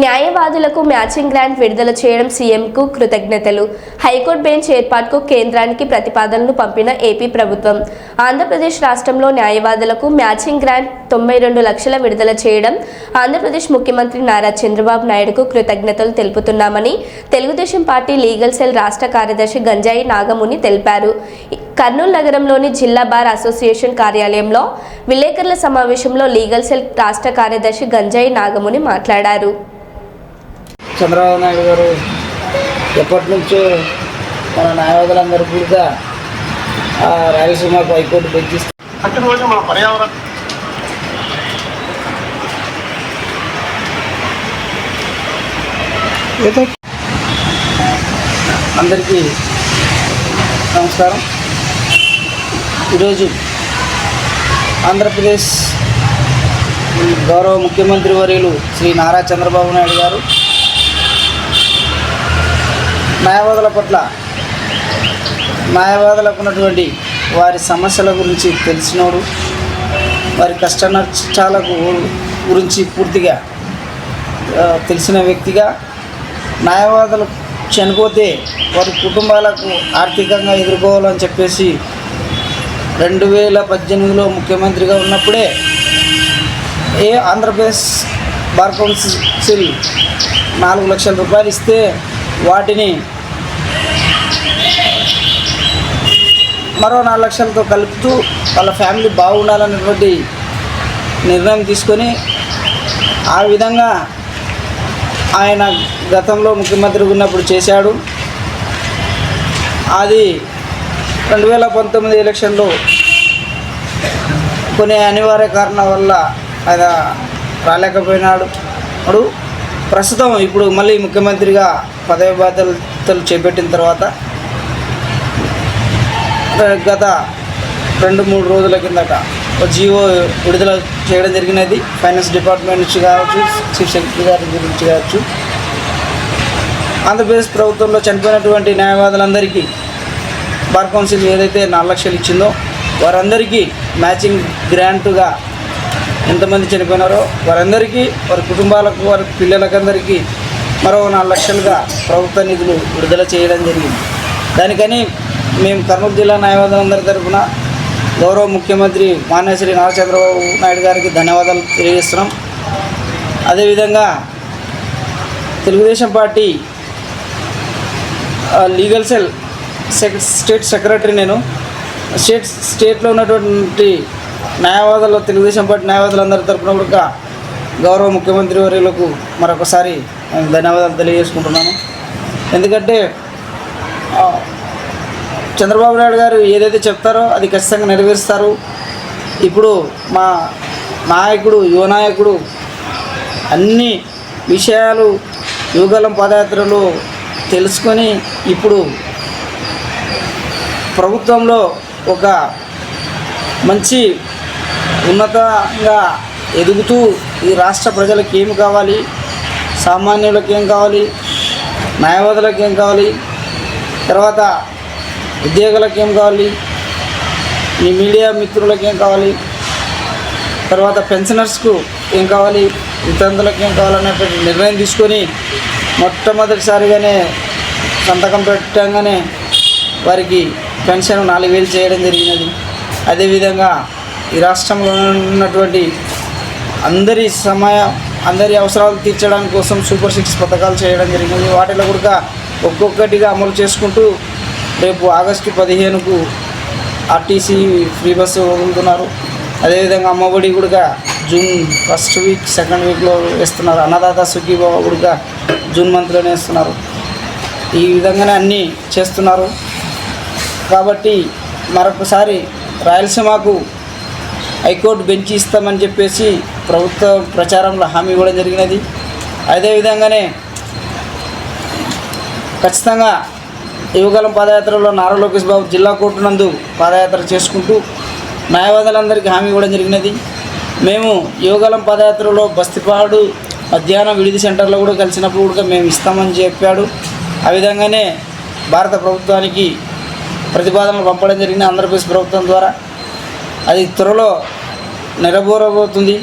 న్యాయవాదులకు matching grant విడుదల చేయడం సీఎంకు కృతజ్ఞతలు. హైకోర్టు బెంచ్ ఏర్పాటుకు కేంద్రానికి ప్రతిపాదనలు పంపిన ఏపీ ప్రభుత్వం. ఆంధ్రప్రదేశ్ రాష్ట్రంలో న్యాయవాదులకు మ్యాచింగ్ గ్రాంట్ 92 లక్షల విడుదల చేయడం ఆంధ్రప్రదేశ్ ముఖ్యమంత్రి నారా చంద్రబాబు నాయుడుకు కృతజ్ఞతలు తెలుపుతున్నామని తెలుగుదేశం పార్టీ లీగల్ సెల్ రాష్ట్ర కార్యదర్శి గంజాయి నాగముని తెలిపారు. కర్నూలు నగరంలోని జిల్లా బార్ అసోసియేషన్ కార్యాలయంలో విలేకరుల సమావేశంలో లీగల్ సెల్ రాష్ట్ర కార్యదర్శి గంజాయి నాగముని మాట్లాడారు. చంద్రబాబు నాయుడు గారు ఎప్పటి నుంచో మన న్యాయవాదులందరూ కూడా రాయలసీమకు హైకోర్టు బెంచ్ అందరికీ నమస్కారం. ఈరోజు ఆంధ్రప్రదేశ్ గౌరవ ముఖ్యమంత్రి వర్యులు శ్రీ నారా చంద్రబాబు నాయుడు గారు న్యాయవాదుల పట్ల న్యాయవాదులకు ఉన్నటువంటి వారి సమస్యల గురించి తెలిసినోడు, వారి కష్ట నష్టాల గురించి పూర్తిగా తెలిసిన వ్యక్తిగా, న్యాయవాదులు చనిపోతే వారి కుటుంబాలకు ఆర్థికంగా ఎదుర్కోవాలని చెప్పేసి 2018లో ముఖ్యమంత్రిగా ఉన్నప్పుడే ఆంధ్రప్రదేశ్ బార్ కౌన్సిల్ 4 లక్షల రూపాయలు ఇస్తే వాటిని మరో 4 లక్షలతో కలుపుతూ వాళ్ళ ఫ్యామిలీ బాగుండాలనేటువంటి నిర్ణయం తీసుకొని ఆ విధంగా ఆయన గతంలో ముఖ్యమంత్రిగా ఉన్నప్పుడు చేశాడు. అది 2019 ఎలక్షన్లో కొన్ని అనివార్య కారణాల వల్ల ఆయన రాలేకపోయినాడు. ప్రస్తుతం ఇప్పుడు మళ్ళీ ముఖ్యమంత్రిగా పదవి బాధ్యతలు చేపట్టిన తర్వాత గత 2-3 రోజుల కిందట జీవో విడుదల చేయడం జరిగినది. ఫైనాన్స్ డిపార్ట్మెంట్ నుంచి కావచ్చు, చీఫ్ సెక్రటరీ గారి గురించి కావచ్చు. ఆంధ్రప్రదేశ్ ప్రభుత్వంలో చనిపోయినటువంటి న్యాయవాదులందరికీ బార్ కౌన్సిల్ ఏదైతే 4 లక్షలు ఇచ్చిందో వారందరికీ మ్యాచింగ్ గ్రాంటుగా ఎంతమంది చనిపోయినారో వారందరికీ, వారి కుటుంబాలకు, వారి పిల్లలకందరికీ మరో 4 లక్షలుగా ప్రభుత్వ నిధులు విడుదల చేయడం జరిగింది. దానికని మేము కర్నూలు జిల్లా న్యాయవాదులందరి తరఫున గౌరవ ముఖ్యమంత్రి మాన్యశ్రీ నారా చంద్రబాబు నాయుడు గారికి ధన్యవాదాలు తెలియజేస్తున్నాం. అదేవిధంగా Telugu Desam party legal cell state secretary నేను స్టేట్లో ఉన్నటువంటి న్యాయవాదులు, తెలుగుదేశం పార్టీ న్యాయవాదులందరి తరఫున కూడా గౌరవ ముఖ్యమంత్రి వర్యులకు మరొకసారి ధన్యవాదాలు తెలియజేసుకుంటున్నాను. ఎందుకంటే చంద్రబాబు నాయుడు గారు ఏదైతే చెప్తారో అది ఖచ్చితంగా నెరవేరుస్తారు. ఇప్పుడు మా నాయకుడు, యువ నాయకుడు అన్ని విషయాలు యువగలం పాదయాత్రలో తెలుసుకొని ఇప్పుడు ప్రభుత్వంలో ఒక మంచి ఉన్నతంగా ఎదుగుతూ ఈ రాష్ట్ర ప్రజలకు ఏమి కావాలి, సామాన్యులకు ఏం కావాలి, న్యాయవాదులకు ఏం కావాలి, తర్వాత ఉద్యోగులకు ఏం కావాలి, ఈ మీడియా మిత్రులకు ఏం కావాలి, తర్వాత పెన్షనర్స్కు ఏం కావాలి, వితంతులకు ఏం కావాలనేటువంటి నిర్ణయం తీసుకొని మొట్టమొదటిసారిగానే సంతకం పెట్టగానే వారికి పెన్షన్ 4,000 చేయడం జరిగినది. అదేవిధంగా ఈ రాష్ట్రంలో ఉన్నటువంటి అందరి అవసరాలు తీర్చడానికి కోసం సూపర్ 6 పథకాలు చేయడం జరిగింది. వాటిలో కూడా ఒక్కొక్కటిగా అమలు చేసుకుంటూ రేపు ఆగస్టు 15కు ఆర్టీసీ ఫ్రీ బస్సు వదులుతున్నారు. అదేవిధంగా అమ్మఒడి కూడా జూన్ 1st వీక్ 2nd వీక్లో వేస్తున్నారు. అన్నదాత సుఖీభావ కూడా జూన్ మంత్లోనే వేస్తున్నారు. ఈ విధంగానే అన్నీ చేస్తున్నారు. కాబట్టి మరొకసారి రాయలసీమకు హైకోర్టు బెంచ్ ఇస్తామని చెప్పేసి ప్రభుత్వ ప్రచారంలో హామీ ఇవ్వడం జరిగినది. అదేవిధంగానే ఖచ్చితంగా యువగలం పాదయాత్రలో నారా లోకేష్ బాబు జిల్లా కోర్టు నందు పాదయాత్ర చేసుకుంటూ న్యాయవాదులందరికీ హామీ ఇవ్వడం జరిగినది. మేము యువగలం పాదయాత్రలో బస్తిపాడు మధ్యాహ్నం విడిది సెంటర్లో కూడా కలిసినప్పుడు కూడా మేము ఇస్తామని చెప్పాడు. ఆ విధంగానే భారత ప్రభుత్వానికి ప్రతిపాదనలు పంపడం జరిగింది ఆంధ్రప్రదేశ్ ప్రభుత్వం ద్వారా. అది త్వరలో నెరవేరబోతుంది.